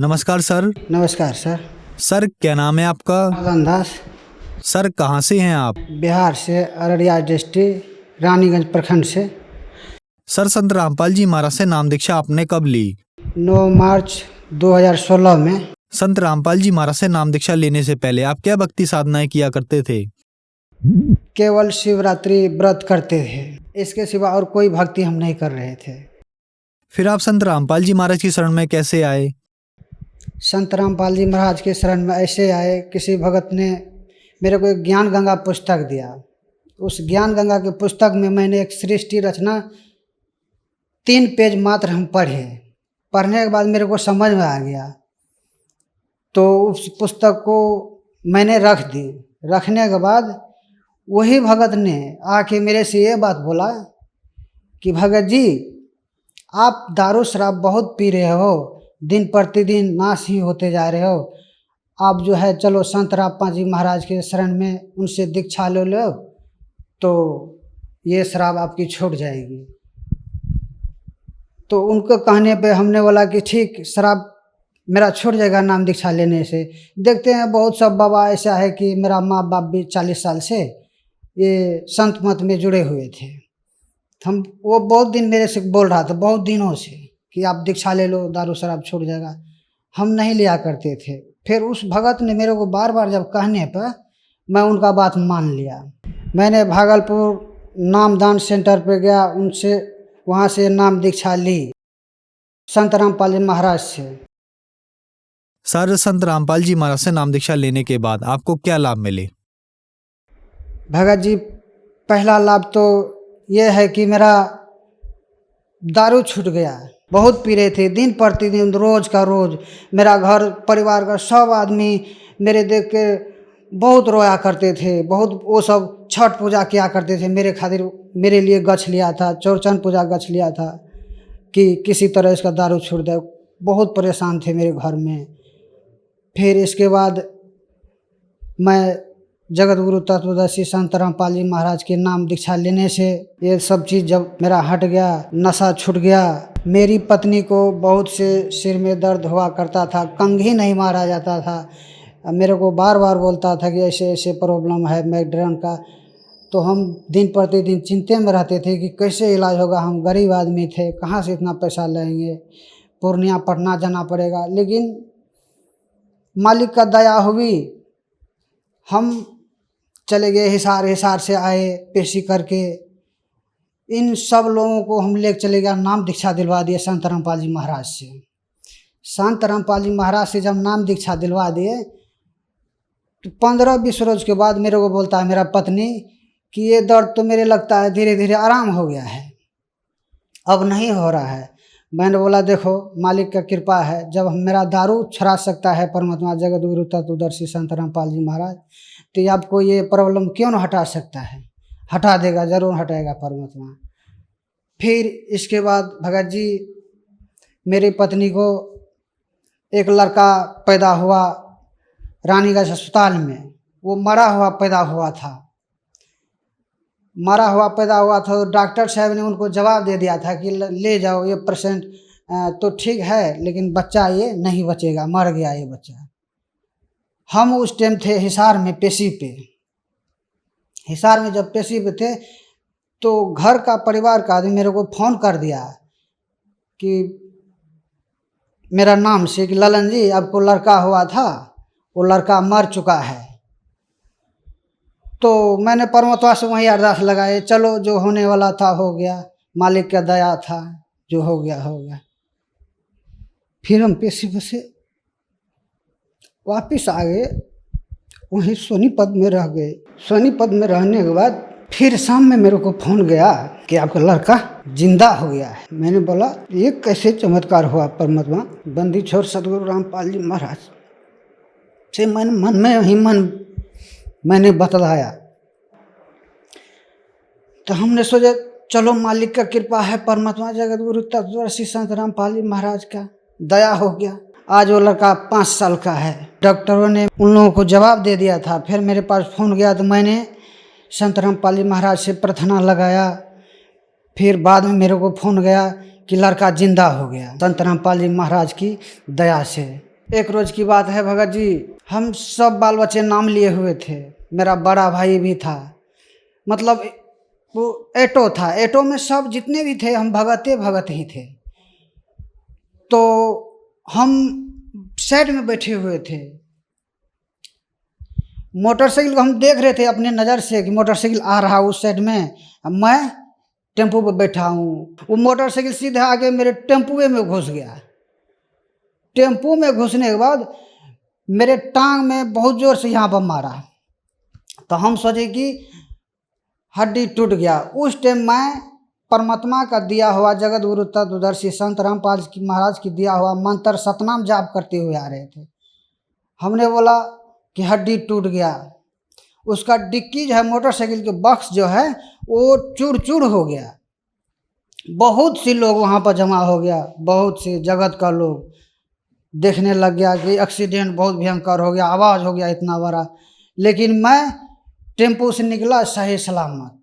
नमस्कार सर। नमस्कार sir. Sir क्या नाम है आपका? मदन दास। सर कहाँ से हैं आप? बिहार से, अररिया डिस्ट्रिक्ट, रानीगंज प्रखंड से। सर संत रामपाल जी महाराज से नाम दीक्षा आपने कब ली? 9 मार्च 2016 में। संत रामपाल जी महाराज से नाम दीक्षा लेने से पहले आप क्या भक्ति साधनाएं किया करते थे? केवल शिवरात्रि व्रत करते थे, इसके सिवा और कोई भक्ति हम नहीं कर रहे थे। फिर आप संत रामपाल जी महाराज की शरण में कैसे आए? संत रामपाल जी महाराज के शरण में ऐसे आए, किसी भगत ने मेरे को एक ज्ञान गंगा पुस्तक दिया। उस ज्ञान गंगा के पुस्तक में मैंने एक सृष्टि रचना 3 पेज मात्र हम पढ़े। पढ़ने के बाद मेरे को समझ में आ गया, तो उस पुस्तक को मैंने रख दी। रखने के बाद वही भगत ने आके मेरे से ये बात बोला कि भगत जी, आप दारू शराब बहुत पी रहे हो, दिन प्रतिदिन नाश ही होते जा रहे हो। आप जो है चलो संत रामपाल जी महाराज के शरण में, उनसे दीक्षा ले लो तो ये शराब आपकी छूट जाएगी। तो उनको कहने पे हमने बोला कि ठीक, शराब मेरा छूट जाएगा नाम दीक्षा लेने से। देखते हैं बहुत सब बाबा ऐसा है कि मेरा माँ बाप भी 40 साल से ये संत मत में जुड़े हुए थे। हम वो बहुत दिन मेरे से बोल रहा था, बहुत दिनों से, कि आप दीक्षा ले लो, दारू शराब छूट जाएगा। हम नहीं लिया करते थे। फिर उस भगत ने मेरे को बार बार जब कहने पर मैं उनका बात मान लिया। मैंने भागलपुर नामदान सेंटर पे गया, उनसे वहाँ से नाम दीक्षा ली संत रामपाल जी महाराज से। सर संत रामपाल जी महाराज से नाम दीक्षा लेने के बाद आपको क्या लाभ मिले? भगत जी, पहला लाभ तो ये है कि मेरा दारू छूट गया। बहुत पी रहे थे, दिन प्रतिदिन, रोज का रोज। मेरा घर परिवार का सब आदमी मेरे देख के बहुत रोया करते थे। बहुत वो सब छठ पूजा किया करते थे मेरे खातिर। मेरे लिए गछ लिया था, चौरचन पूजा गछ लिया था कि किसी तरह इसका दारू छूट जाए। बहुत परेशान थे मेरे घर में। फिर इसके बाद मैं जगत गुरु तत्वदर्शी संत रामपाल जी महाराज के नाम दीक्षा लेने से ये सब चीज़ जब मेरा हट गया, नशा छूट गया। मेरी पत्नी को बहुत से सिर में दर्द हुआ करता था, कंघी नहीं मारा जाता था। मेरे को बार बार बोलता था कि ऐसे ऐसे प्रॉब्लम है माइग्रेन का। तो हम दिन प्रतिदिन चिंता में रहते थे कि कैसे इलाज होगा। हम गरीब आदमी थे, कहाँ से इतना पैसा लाएंगे, पूर्णिया पटना जाना पड़ेगा। लेकिन मालिक का दया हुई, हम चले गए हिसार। हिसार से आए पेशी करके। इन सब लोगों को हम लेकर चले गया, नाम दीक्षा दिलवा दिए संत रामपाल जी महाराज से। संत रामपाल जी महाराज से जब नाम दीक्षा दिलवा दिए तो 15-20 रोज के बाद मेरे को बोलता है मेरा पत्नी कि ये दर्द तो मेरे लगता है धीरे धीरे आराम हो गया है, अब नहीं हो रहा है। मैंने बोला देखो, मालिक का कृपा है, जब मेरा दारू छुड़ा सकता है परमात्मा जगत गुरु तत्वदर्शी संत रामपाल जी महाराज, तो आपको ये प्रॉब्लम क्यों न हटा सकता है? हटा देगा, जरूर हटाएगा परमात्मा। फिर इसके बाद भगत जी, मेरी पत्नी को एक लड़का पैदा हुआ रानीगंज अस्पताल में। वो मरा हुआ पैदा हुआ था। मरा हुआ पैदा हुआ था तो डॉक्टर साहब ने उनको जवाब दे दिया था कि ले जाओ, ये पेशेंट तो ठीक है लेकिन बच्चा ये नहीं बचेगा, मर गया ये बच्चा। हम उस टाइम थे हिसार में पेशी पे। हिसार में जब पेशी पे थे तो घर का परिवार का आदमी मेरे को फ़ोन कर दिया कि मेरा नाम से कि ललन जी, आपको लड़का हुआ था, वो लड़का मर चुका है। तो मैंने परमात्मा से वहीं अरदास लगाए, चलो जो होने वाला था हो गया, मालिक का दया था, जो हो गया हो गया। फिर हम पेशी पे से वापिस आ गए, वहीं सोनीपत में रह गए। सोनीपत में रहने के बाद फिर शाम में मेरे को फ़ोन गया कि आपका लड़का जिंदा हो गया है। मैंने बोला ये कैसे चमत्कार हुआ परमात्मा? बंदी छोड़ सदगुरु रामपाल जी महाराज से मैंने बतलाया। तो हमने सोचा चलो मालिक का कृपा है, परमात्मा जगत गुरु तत्वदर्शी संत रामपाल जी महाराज का दया हो गया। आज वो लड़का 5 साल का है। डॉक्टरों ने उन लोगों को जवाब दे दिया था। फिर मेरे पास फ़ोन गया तो मैंने संत रामपाल जी महाराज से प्रार्थना लगाया। फिर बाद में मेरे को फ़ोन गया कि लड़का जिंदा हो गया संत रामपाल जी महाराज की दया से। एक रोज की बात है भगत जी, हम सब बाल बच्चे नाम लिए हुए थे। मेरा बड़ा भाई भी था, मतलब वो एटो था। एटो में सब जितने भी थे हम भगत ही थे। तो हम साइड में बैठे हुए थे, मोटरसाइकिल को हम देख रहे थे अपने नज़र से कि मोटरसाइकिल आ रहा उस साइड में, मैं टेम्पो पे बैठा हूँ। वो मोटरसाइकिल सीधे आके मेरे टेम्पुए में घुस गया। टेम्पो में घुसने के बाद मेरे टांग में बहुत ज़ोर से यहाँ पर मारा। तो हम सोचे कि हड्डी टूट गया। उस टाइम मैं परमात्मा का दिया हुआ जगत गुरु तत्वदर्शी संत रामपाल महाराज की दिया हुआ मंत्र सतनाम जाप करते हुए आ रहे थे। हमने बोला कि हड्डी टूट गया। उसका डिक्की जो है, मोटरसाइकिल के बक्स जो है वो चूर चूर हो गया। बहुत सी लोग वहाँ पर जमा हो गया, बहुत से जगत का लोग देखने लग गया कि एक्सीडेंट बहुत भयंकर हो गया, आवाज़ हो गया इतना बड़ा। लेकिन मैं टेम्पो से निकला सही सलामत,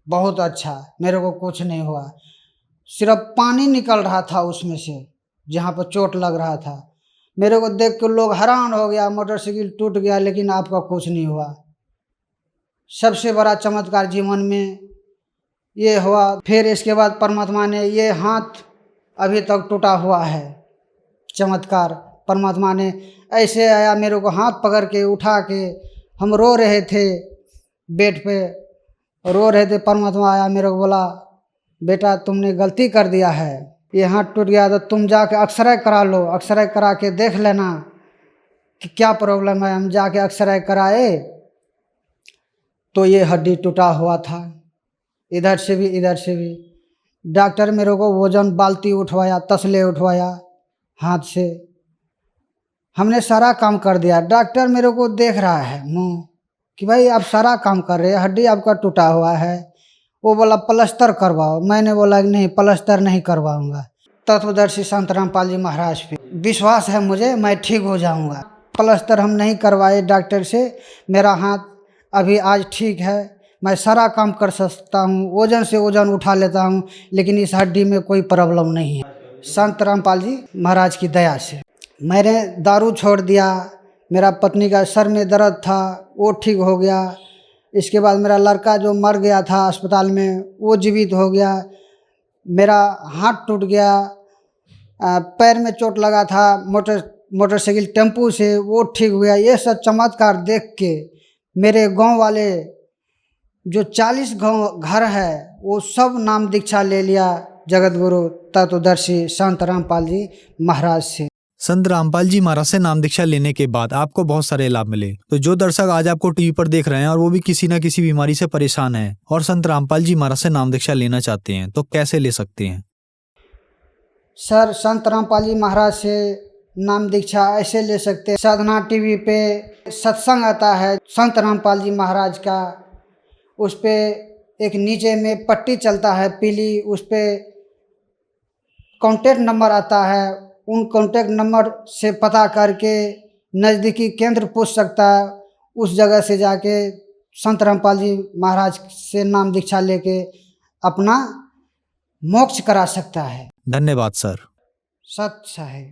बहुत अच्छा, मेरे को कुछ नहीं हुआ। सिर्फ पानी निकल रहा था उसमें से जहाँ पर चोट लग रहा था। मेरे को देख के लोग हैरान हो गया, मोटरसाइकिल टूट गया लेकिन आपका कुछ नहीं हुआ। सबसे बड़ा चमत्कार जीवन में ये हुआ। फिर इसके बाद परमात्मा ने ये हाथ अभी तक टूटा हुआ है। चमत्कार परमात्मा ने ऐसे आया, मेरे को हाथ पकड़ के उठा के, हम रो रहे थे बेड पे, रो रहे थे। परमात्मा आया, मेरे को बोला बेटा तुमने गलती कर दिया है, ये हाथ टूट गया तो तुम जाके एक्सरे करा लो, एक्सरे करा के देख लेना कि क्या प्रॉब्लम है। हम जाके एक्सरे कराए तो ये हड्डी टूटा हुआ था, इधर से भी इधर से भी। डॉक्टर मेरे को वजन बाल्टी उठवाया, तसले उठवाया हाथ से, हमने सारा काम कर दिया। डॉक्टर मेरे को देख रहा है मुँह कि भाई आप सारा काम कर रहे हैं, हड्डी आपका टूटा हुआ है। वो बोला प्लास्टर करवाओ। मैंने बोला कि नहीं, प्लास्टर नहीं करवाऊंगा। तत्वदर्शी संत रामपाल जी महाराज पे विश्वास है मुझे, मैं ठीक हो जाऊंगा। प्लास्टर हम नहीं करवाए डॉक्टर से, मेरा हाथ अभी आज ठीक है, मैं सारा काम कर सकता हूँ, वजन से वजन उठा लेता हूँ, लेकिन इस हड्डी में कोई प्रॉब्लम नहीं है। संत रामपाल जी महाराज की दया से मैंने दारू छोड़ दिया। मेरा पत्नी का सर में दर्द था वो ठीक हो गया। इसके बाद मेरा लड़का जो मर गया था अस्पताल में वो जीवित हो गया। मेरा हाथ टूट गया, पैर में चोट लगा था मोटरसाइकिल टेम्पू से, वो ठीक हो गया। ये सब चमत्कार देख के मेरे गांव वाले जो 40 गांव घर है वो सब नाम दीक्षा ले लिया जगत गुरु तत्वदर्शी संत रामपाल जी महाराज से। संत रामपाल जी महाराज से नाम दीक्षा लेने के बाद आपको बहुत सारे लाभ मिले। तो जो दर्शक आज आपको टीवी पर देख रहे हैं और वो भी किसी न किसी बीमारी से परेशान हैं और संत रामपाल जी महाराज से नाम दीक्षा लेना चाहते हैं, तो कैसे ले सकते हैं? सर, संत रामपाल जी महाराज से नाम दीक्षा ऐसे ले सकते हैं। साधना टीवी पे सत्संग आता है संत रामपाल जी महाराज का, उस पे एक नीचे में पट्टी चलता है पीली, उस पे कॉन्टेक्ट नंबर आता है। उन कॉन्टेक्ट नंबर से पता करके नज़दीकी केंद्र पूछ सकता है। उस जगह से जाके संत रामपाल जी महाराज से नाम दीक्षा लेके अपना मोक्ष करा सकता है। धन्यवाद सर। सत्य है।